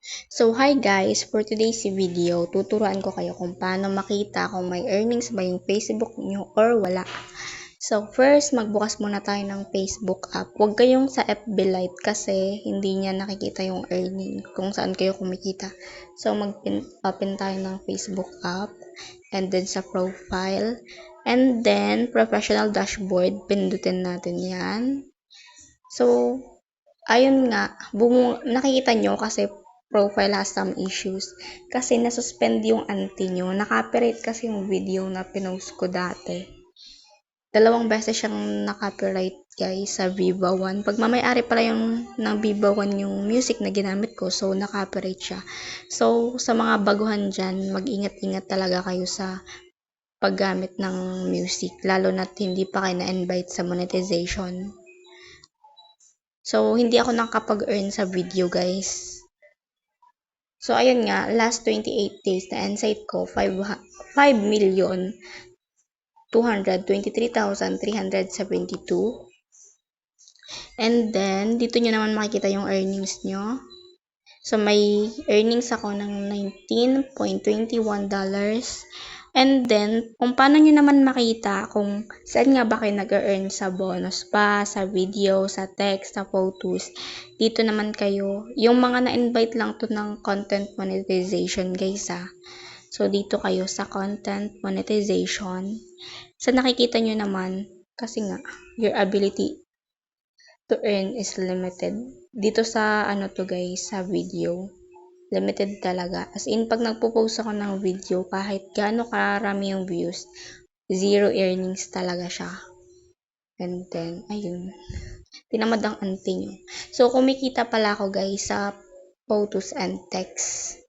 So, hi guys! For today's video, tuturuan ko kayo kung paano makita kung may earnings ba yung Facebook nyo or wala. So, first, magbukas muna tayo ng Facebook app. Huwag kayong sa FB Lite kasi hindi niya nakikita yung earning kung saan kayo kumikita. So, open tayo ng Facebook app and then sa profile and then professional dashboard, pindutin natin yan. So, ayun nga, nakikita nyo kasi profile has some issues. Kasi nasuspend yung anti nyo. Naka-copyright kasi yung video na pinost ko dati. 2 beses siyang naka-copyright guys sa Viva One. Pag mamayari pala yung ng Viva One yung music na ginamit ko, so naka-copyright siya. So, sa mga baguhan dyan, mag-ingat-ingat talaga kayo sa paggamit ng music. Lalo na't hindi pa kayo na-invite sa monetization. So, hindi ako nakapag-earn sa video guys. So, ayun nga, last 28 days na insight ko, 5,223,372. And then, dito nyo naman makikita yung earnings nyo. So, may earnings ako ng $19.21. And then, kung paano nyo naman makita kung saan nga ba kayo nag-earn sa bonus pa, sa video, sa text, sa photos. Dito naman kayo, yung mga na-invite lang to ng content monetization guys So, dito kayo sa content monetization. So, nakikita nyo naman, kasi nga, your ability to earn is limited. Dito sa, to guys, sa video. Limited talaga. As in, pag nagpo-post ako ng video, kahit gaano karami yung views, 0 earnings talaga siya. And then, ayun. Tinamad ang anti nyo. So, kumikita pala ako guys sa photos and text.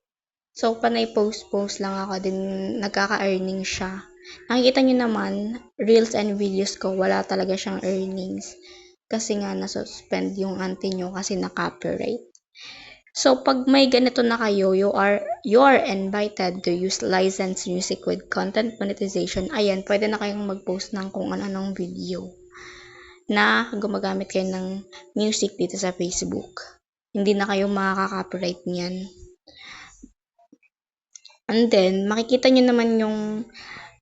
So, panay post lang ako, din nagkaka-earning siya. Nakikita nyo naman, reels and videos ko, wala talaga siyang earnings. Kasi nga, nasuspend yung anti nyo kasi na-copyright. So, pag may ganito na kayo, you are invited to use licensed music with content monetization. Ayan, pwede na kayong mag-post ng kung ano-anong video na gumagamit kayo ng music dito sa Facebook. Hindi na kayo makaka-copyright niyan. And then, makikita nyo naman yung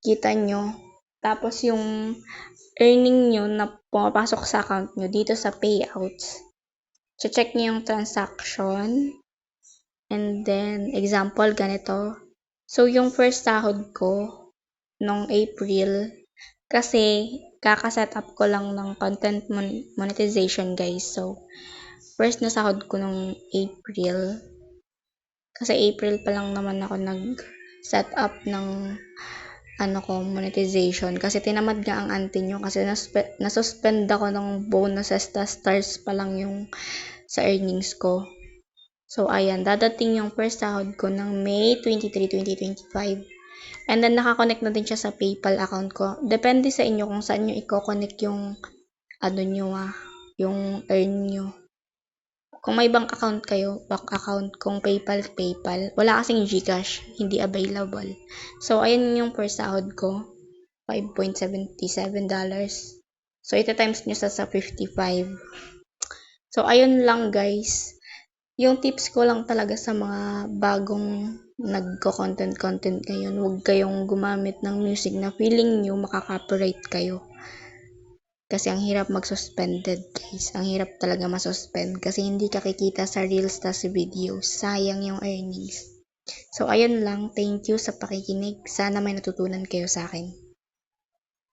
kita nyo. Tapos, yung earning nyo na pumapasok sa account nyo dito sa payouts. Check nyo yung transaction. And then, example, ganito. So, yung first sahod ko, nung April, kasi, kaka-set up ko lang ng content monetization, guys. So, first na sahod ko nung April. Kasi April pa lang naman ako nag-set up ng monetization. Kasi tinamad nga ang anti nyo. Kasi nasuspend ako ng bonuses, stars pa lang yung sa earnings ko. So, ayan, dadating yung first sahod ko ng May 23, 2025. And then, nakakonect na din siya sa PayPal account ko. Depende sa inyo kung saan nyo i-connect yung, yung earn nyo. Kung may bank account kayo, bank account, kung PayPal, wala kasing GCash, hindi available. So, ayan yung first sahod ko, $5.77. So, ito times nyo sa 55. So, ayun lang guys. Yung tips ko lang talaga sa mga bagong nagko-content ngayon, huwag kayong gumamit ng music na feeling nyo makaka-copyright kayo. Kasi ang hirap mag-suspended guys. Ang hirap talaga masuspend kasi hindi ka kikita sa reels tas videos. Sayang yung earnings. So ayun lang, thank you sa pakikinig. Sana may natutunan kayo sa akin.